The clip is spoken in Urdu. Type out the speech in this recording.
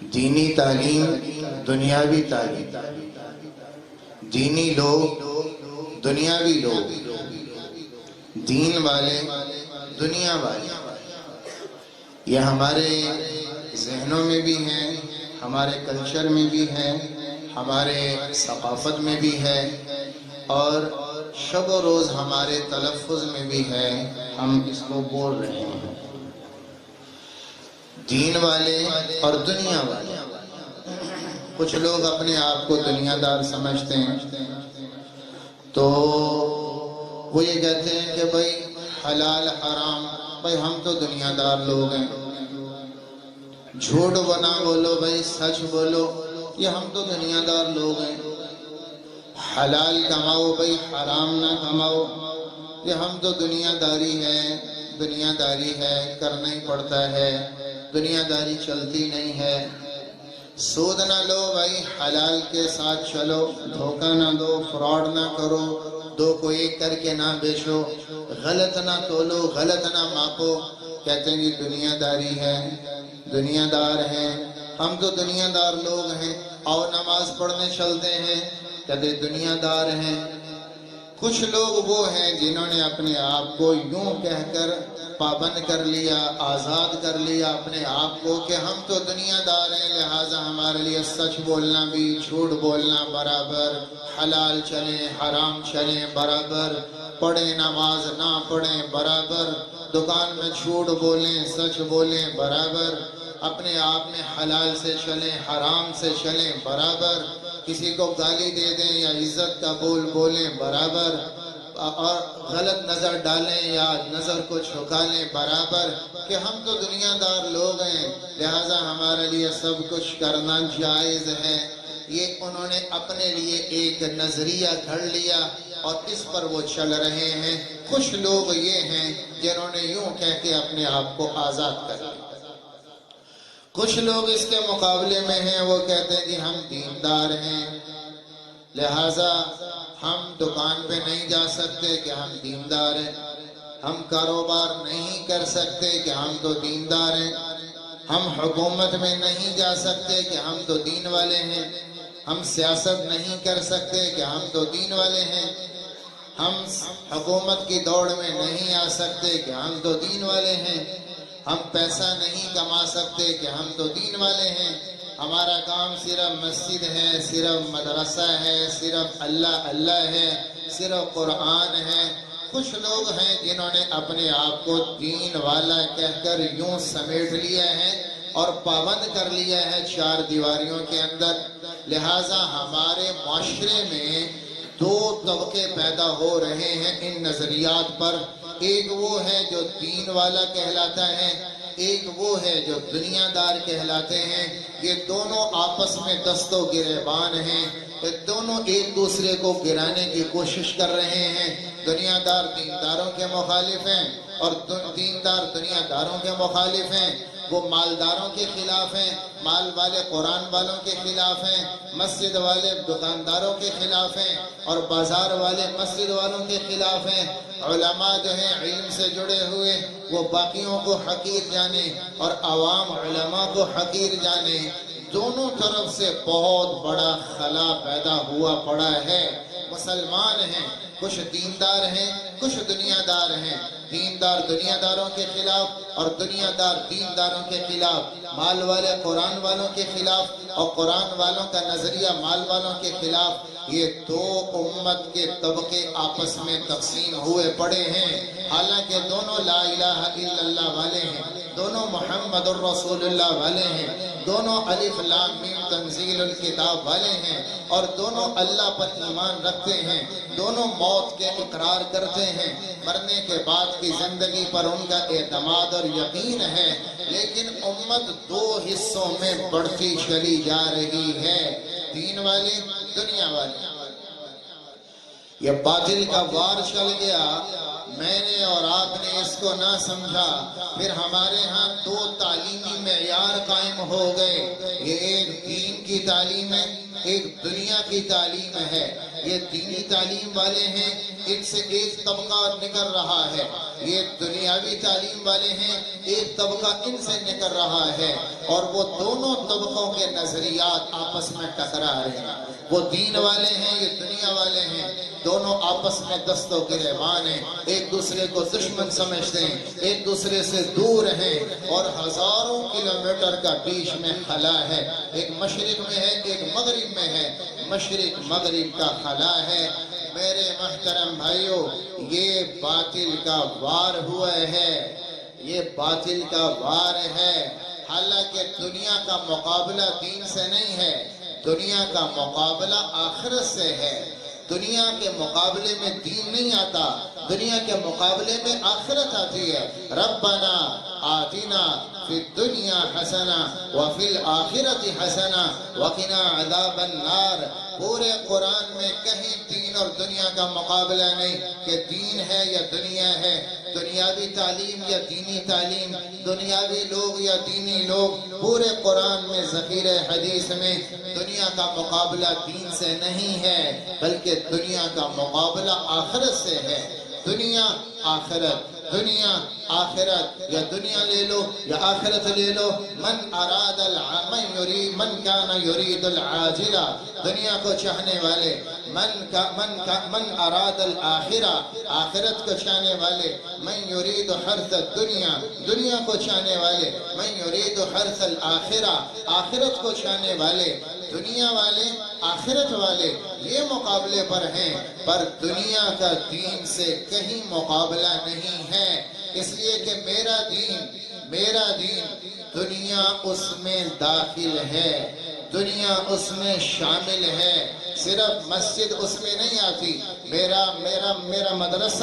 دینی تعلیم دنیاوی تعلیم، دینی لوگ دنیاوی لوگ، دین والے دنیا والے، یہ ہمارے ذہنوں میں بھی ہیں، ہمارے کلچر میں بھی ہے، ہمارے ثقافت میں بھی ہے، اور شب و روز ہمارے تلفظ میں بھی ہے، ہم اس کو بول رہے ہیں۔ دین والے اور دنیا والے، کچھ لوگ اپنے آپ کو دنیا دار سمجھتے ہیں تو وہ یہ کہتے ہیں کہ بھائی حلال حرام، بھائی ہم تو دنیا دار لوگ ہیں، جھوٹ بنا بولو بھائی سچ بولو، یہ ہم تو دنیا دار لوگ ہیں، حلال کماؤ بھائی حرام نہ کماؤ، یہ ہم تو دنیا داری ہے، دنیا داری ہے، کرنا ہی پڑتا ہے، دنیا داری چلتی نہیں ہے۔ سود نہ لو بھائی، حلال کے ساتھ چلو، دھوکہ نہ دو، فراڈ نہ کرو، دو کو ایک کر کے نہ بیچو، غلط نہ تولو، غلط نہ ماپو، کہتے ہیں یہ دنیا داری ہے، دنیا دار ہے، ہم تو دنیا دار لوگ ہیں، آؤ نماز پڑھنے چلتے ہیں، کہتے دنیا دار ہیں۔ کچھ لوگ وہ ہیں جنہوں نے اپنے آپ کو یوں کہہ کر پابند کر لیا، آزاد کر لیا اپنے آپ کو کہ ہم تو دنیا دار ہیں، لہٰذا ہمارے لیے سچ بولنا بھی جھوٹ بولنا برابر، حلال چلیں حرام چلیں برابر، پڑھیں نماز نہ پڑھیں برابر، دکان میں جھوٹ بولیں سچ بولیں برابر، اپنے آپ میں حلال سے چلیں حرام سے چلیں برابر، کسی کو گالی دے دیں یا عزت کا بول بولیں برابر، اور غلط نظر ڈالیں یا نظر کو چھکا لیں برابر، کہ ہم تو دنیا دار لوگ ہیں لہٰذا ہمارے لیے سب کچھ کرنا جائز ہے۔ یہ انہوں نے اپنے لیے ایک نظریہ گھڑ لیا اور اس پر وہ چل رہے ہیں۔ کچھ لوگ یہ ہیں جنہوں نے یوں کہہ کے اپنے آپ کو آزاد کر لیا۔ کچھ لوگ اس کے مقابلے میں ہیں، وہ کہتے ہیں کہ ہم دیندار ہیں لہٰذا ہم دکان پہ نہیں جا سکتے کہ ہم دیندار ہیں، ہم کاروبار نہیں کر سکتے کہ ہم تو دیندار ہیں، ہم حکومت میں نہیں جا سکتے کہ ہم تو دین والے ہیں، ہم سیاست نہیں کر سکتے کہ ہم تو دین والے ہیں، ہم حکومت کی دوڑ میں نہیں آ سکتے کہ ہم تو دین والے ہیں، ہم پیسہ نہیں کما سکتے کہ ہم تو دین والے ہیں، ہمارا کام صرف مسجد ہے، صرف مدرسہ ہے، صرف اللہ اللہ ہے، صرف قرآن ہے۔ کچھ لوگ ہیں جنہوں نے اپنے آپ کو دین والا کہہ کر یوں سمیٹ لیا ہے اور پابند کر لیا ہے چار دیواریوں کے اندر، لہٰذا ہمارے معاشرے میں دو طبقے پیدا ہو رہے ہیں ان نظریات پر۔ ایک وہ ہے جو دین والا کہلاتا ہے، ایک وہ ہے جو دنیا دار کہلاتے ہیں۔ یہ دونوں آپس میں دست و گریبان ہیں، یہ دونوں ایک دوسرے کو گرانے کی کوشش کر رہے ہیں۔ دنیا دار دینداروں کے مخالف ہیں اور دیندار دنیا داروں کے مخالف ہیں۔ وہ مالداروں کے خلاف ہیں، مال والے قرآن والوں کے خلاف ہیں، مسجد والے دکانداروں کے خلاف ہیں، اور بازار والے مسجد والوں کے خلاف ہیں۔ علماء جو ہیں علم سے جڑے ہوئے وہ باقیوں کو حقیر جانے اور عوام علماء کو حقیر جانے، دونوں طرف سے بہت بڑا خلا پیدا ہوا پڑا ہے۔ مسلمان ہیں، کچھ دیندار ہیں، کچھ دنیا دار ہیں، دیندار دنیا داروں کے خلاف اور دنیا دار دینداروں کے خلاف، مال والے قرآن والوں کے خلاف اور قرآن والوں کا نظریہ مال والوں کے خلاف۔ یہ دو امت کے طبقے آپس میں تقسیم ہوئے پڑے ہیں، حالانکہ دونوں لا الہ الا اللہ والے ہیں، دونوں محمد الرسول اللہ والے ہیں، دونوں الف لام میم تنزیل الکتاب والے ہیں، اور دونوں اللہ پر ایمان رکھتے ہیں، دونوں موت کے اقرار کرتے ہیں، مرنے کے بعد کی زندگی پر ان کا اعتماد اور یقین ہے، لیکن امت دو حصوں میں بڑھتی چلی جا رہی ہے، دین والی دنیا والی۔ یہ باطل کا وار چل گیا، میں نے اور آپ نے اس کو نہ سمجھا، پھر ہمارے ہاں دو تعلیمی معیار قائم ہو گئے، یہ ایک دین کی تعلیم ہے، ایک دنیا کی تعلیم ہے۔ یہ دینی تعلیم والے ہیں، ان سے ایک طبقہ نکل رہا ہے، یہ دنیاوی تعلیم والے ہیں، ایک طبقہ ان سے نکل رہا ہے، اور وہ دونوں طبقوں کے نظریات آپس میں ٹکرا رہے ہیں۔ وہ دین والے ہیں، یہ دنیا والے ہیں، دونوں آپس میں دست و گریبان ہیں، ایک دوسرے کو دشمن سمجھتے ہیں، ایک دوسرے سے دور ہیں، اور ہزاروں کلومیٹر کا بیچ میں خلا ہے، ایک مشرق میں ہے، ایک مغرب میں ہے، مشرق مغرب کا خلا ہے۔ میرے محترم بھائیوں، یہ باطل کا وار ہوا ہے، یہ باطل کا وار ہے۔ حالانکہ دنیا کا مقابلہ دین سے نہیں ہے، دنیا کا مقابلہ آخرت سے ہے۔ دنیا کے مقابلے میں دین نہیں آتا، دنیا کے مقابلے میں آخرت آتی ہے۔ ربنا آتنا فی الدنیا حسنہ وفی الآخرۃ حسنہ وقنا عذاب النار۔ پورے قرآن میں کہیں دین اور دنیا کا مقابلہ نہیں کہ دین ہے یا دنیا ہے، دنیاوی تعلیم یا دینی تعلیم، دنیاوی لوگ یا دینی لوگ۔ پورے قرآن میں ذخیر حدیث میں دنیا کا مقابلہ دین سے نہیں ہے، بلکہ دنیا کا مقابلہ آخرت سے ہے۔ دنیا آخرت، دنیا آخرت، یا دنیا لے لو یا آخرت لے لو۔ من کان یرید العاجلہ، دنیا کو چاہنے والے، من اراد الآخرہ، آخرت کو چاہنے والے، من یرید حرث الدنیا، دنیا کو چاہنے والے، من یرید حرث الآخرہ، آخرت کو چاہنے والے۔ دنیا والے، آخرت والے، یہ مقابلے پر ہیں، پر دنیا کا دین سے کہیں مقابلہ نہیں ہے۔ اس لیے کہ میرا دین دنیا اس میں داخل ہے، دنیا اس میں شامل ہے، صرف مسجد اس میں نہیں آتی۔ میرا مدرسہ